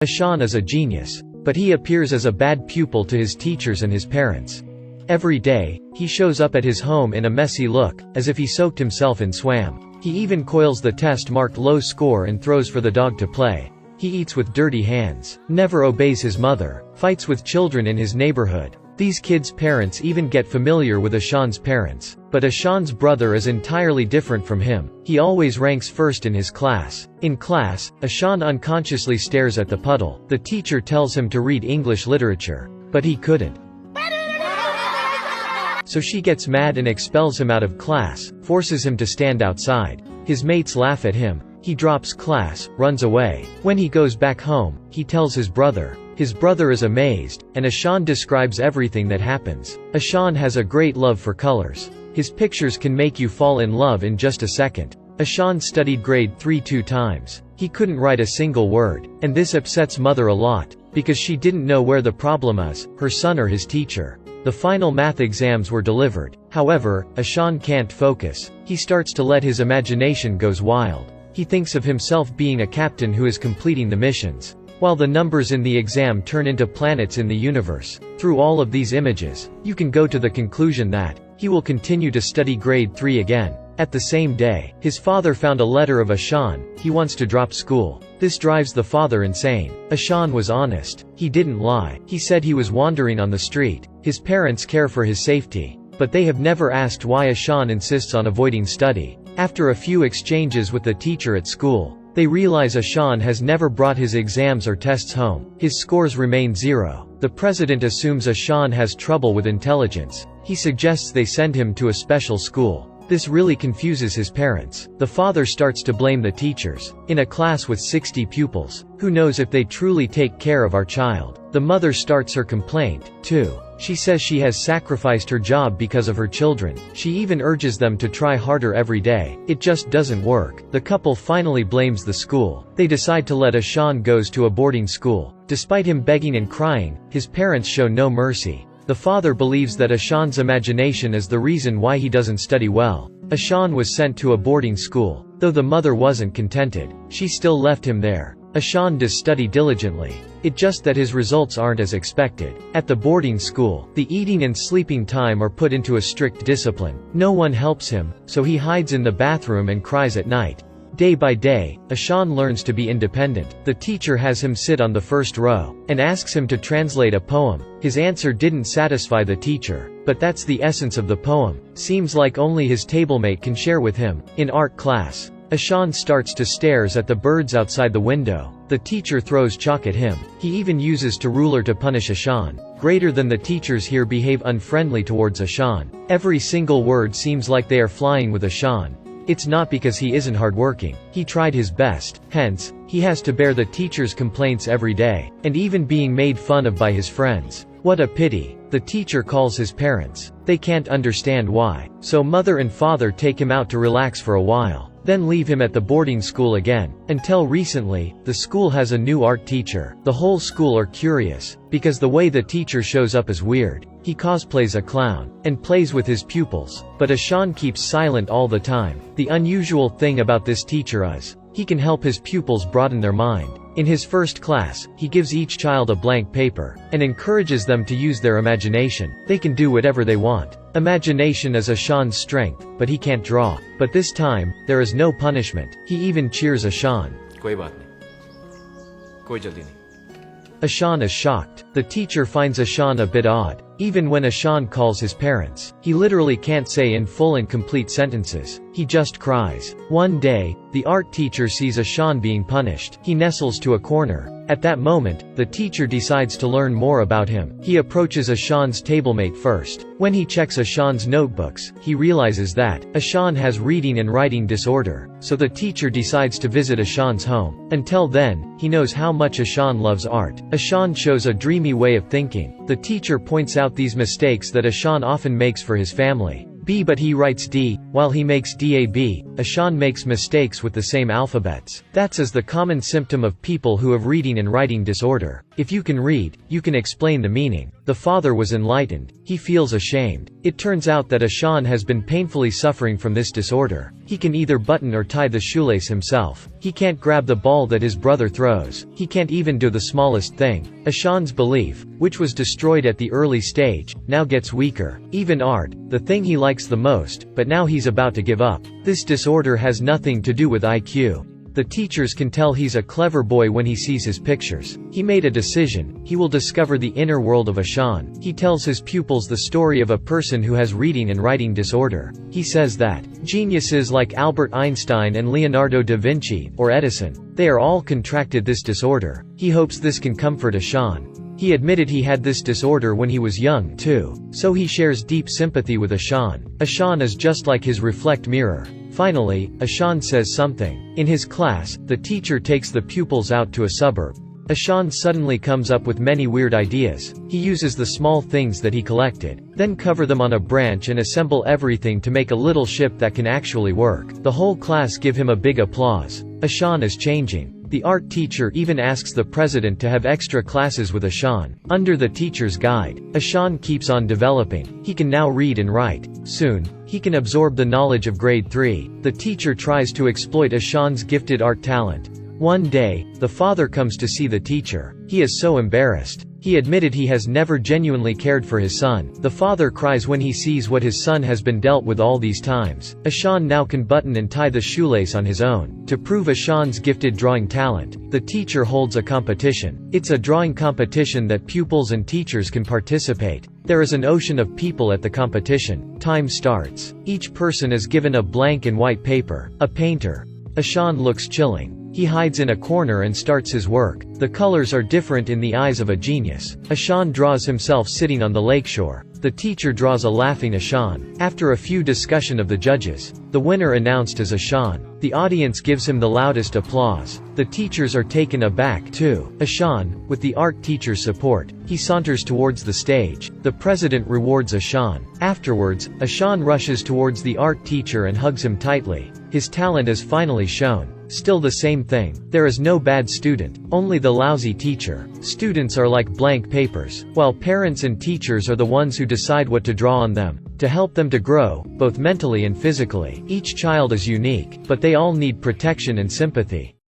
Ashan is a genius, but he appears as a bad pupil to his teachers and his parents. Every day, he shows up at his home in a messy look, as if he soaked himself in swam. He even coils the test marked low score and throws for the dog to play. He eats with dirty hands, never obeys his mother, fights with children in his neighborhood. These kids' parents even get familiar with Ashan's parents. But Ashan's brother is entirely different from him. He always ranks first in his class. In class, Ashan unconsciously stares at the puddle. The teacher tells him to read English literature. But he couldn't. So she gets mad and expels him out of class, forces him to stand outside. His mates laugh at him. He drops class, runs away. When he goes back home, he tells his brother. His brother is amazed, and Ashan describes everything that happens. Ashan has a great love for colors. His pictures can make you fall in love in just a second. Ashan studied grade 3 2 times. He couldn't write a single word, and this upsets mother a lot, because she didn't know where the problem is, her son or his teacher. The final math exams were delivered. However, Ashan can't focus. He starts to let his imagination goes wild. He thinks of himself being a captain who is completing the missions, while the numbers in the exam turn into planets in the universe. Through all of these images, you can go to the conclusion that he will continue to study grade 3 again. At the same day, his father found a letter of Ashan. He wants to drop school. This drives the father insane. Ashan was honest. He didn't lie. He said he was wandering on the street. His parents care for his safety, but they have never asked why Ashan insists on avoiding study. After a few exchanges with the teacher at school, they realize Ashan has never brought his exams or tests home. His scores remain 0. The president assumes Ashan has trouble with intelligence. He suggests they send him to a special school. This really confuses his parents. The father starts to blame the teachers. In a class with 60 pupils, who knows if they truly take care of our child? The mother starts her complaint, too. She says she has sacrificed her job because of her children. She even urges them to try harder every day. It just doesn't work. The couple finally blames the school. They decide to let Ashan goes to a boarding school. Despite him begging and crying, his parents show no mercy. The father believes that Ashan's imagination is the reason why he doesn't study well. Ashan was sent to a boarding school. Though the mother wasn't contented, she still left him there. Ashan does study diligently. It's just that his results aren't as expected. At the boarding school, the eating and sleeping time are put into a strict discipline. No one helps him, so he hides in the bathroom and cries at night. Day by day, Ashan learns to be independent. The teacher has him sit on the first row, and asks him to translate a poem. His answer didn't satisfy the teacher, but that's the essence of the poem. Seems like only his tablemate can share with him. In art class, Ashan starts to stare at the birds outside the window. The teacher throws chalk at him. He even uses a ruler to punish Ashan. Greater than the teachers here behave unfriendly towards Ashan. Every single word seems like they are flying with Ashan. It's not because he isn't hardworking. He tried his best, hence, he has to bear the teacher's complaints every day, and even being made fun of by his friends. What a pity. The teacher calls his parents. They can't understand why. So mother and father take him out to relax for a while, then leave him at the boarding school again. Until recently, the school has a new art teacher. The whole school are curious, because the way the teacher shows up is weird. He cosplays a clown, and plays with his pupils, but Ashan keeps silent all the time. The unusual thing about this teacher is, he can help his pupils broaden their mind. In his first class, he gives each child a blank paper, and encourages them to use their imagination. They can do whatever they want. Imagination is Ashan's strength, but he can't draw. But this time, there is no punishment. He even cheers Ashan. कोई बात नहीं, कोई जल्दी नहीं. Ashan is shocked. The teacher finds Ashan a bit odd. Even when Ashan calls his parents, he literally can't say in full and complete sentences. He just cries. One day, the art teacher sees Ashan being punished. He nestles to a corner. At that moment, the teacher decides to learn more about him. He approaches Ashan's tablemate first. When he checks Ashan's notebooks, he realizes that Ashan has reading and writing disorder. So the teacher decides to visit Ashan's home. Until then, he knows how much Ashan loves art. Ashan shows a dreamy way of thinking. The teacher points out these mistakes that Ashan often makes for his family. But he writes D. While he makes DAB, Ashan makes mistakes with the same alphabets. That's as the common symptom of people who have reading and writing disorder. If you can read, you can explain the meaning. The father was enlightened. He feels ashamed. It turns out that Ashan has been painfully suffering from this disorder. He can either button or tie the shoelace himself. He can't grab the ball that his brother throws. He can't even do the smallest thing. Ashan's belief, which was destroyed at the early stage, now gets weaker. Even art, the thing he likes the most, but now he's about to give up. This disorder has nothing to do with IQ. The teachers can tell he's a clever boy when he sees his pictures. He made a decision. He will discover the inner world of Ashan. He tells his pupils the story of a person who has reading and writing disorder. He says that geniuses like Albert Einstein and Leonardo da Vinci, or Edison, they are all contracted this disorder. He hopes this can comfort Ashan. He admitted he had this disorder when he was young, too. So he shares deep sympathy with Ashan. Ashan is just like his reflect mirror. Finally, Ashan says something. In his class, the teacher takes the pupils out to a suburb. Ashan suddenly comes up with many weird ideas. He uses the small things that he collected, then cover them on a branch and assemble everything to make a little ship that can actually work. The whole class give him a big applause. Ashan is changing. The art teacher even asks the president to have extra classes with Ashan. Under the teacher's guide, Ashan keeps on developing. He can now read and write. Soon, he can absorb the knowledge of grade 3. The teacher tries to exploit Ashan's gifted art talent. One day, the father comes to see the teacher. He is so embarrassed. He admitted he has never genuinely cared for his son. The father cries when he sees what his son has been dealt with all these times. Ashan now can button and tie the shoelace on his own. To prove Ashan's gifted drawing talent, the teacher holds a competition. It's a drawing competition that pupils and teachers can participate. There is an ocean of people at the competition. Time starts. Each person is given a blank and white paper. A painter. Ashan looks chilling. He hides in a corner and starts his work. The colors are different in the eyes of a genius. Ashan draws himself sitting on the lakeshore. The teacher draws a laughing Ashan. After a few discussion of the judges, the winner announced as Ashan. The audience gives him the loudest applause. The teachers are taken aback too. Ashan, with the art teacher's support, he saunters towards the stage. The president rewards Ashan. Afterwards, Ashan rushes towards the art teacher and hugs him tightly. His talent is finally shown. Still the same thing. There is no bad student, only the lousy teacher. Students are like blank papers, while parents and teachers are the ones who decide what to draw on them, to help them to grow, both mentally and physically. Each child is unique, but they all need protection and sympathy.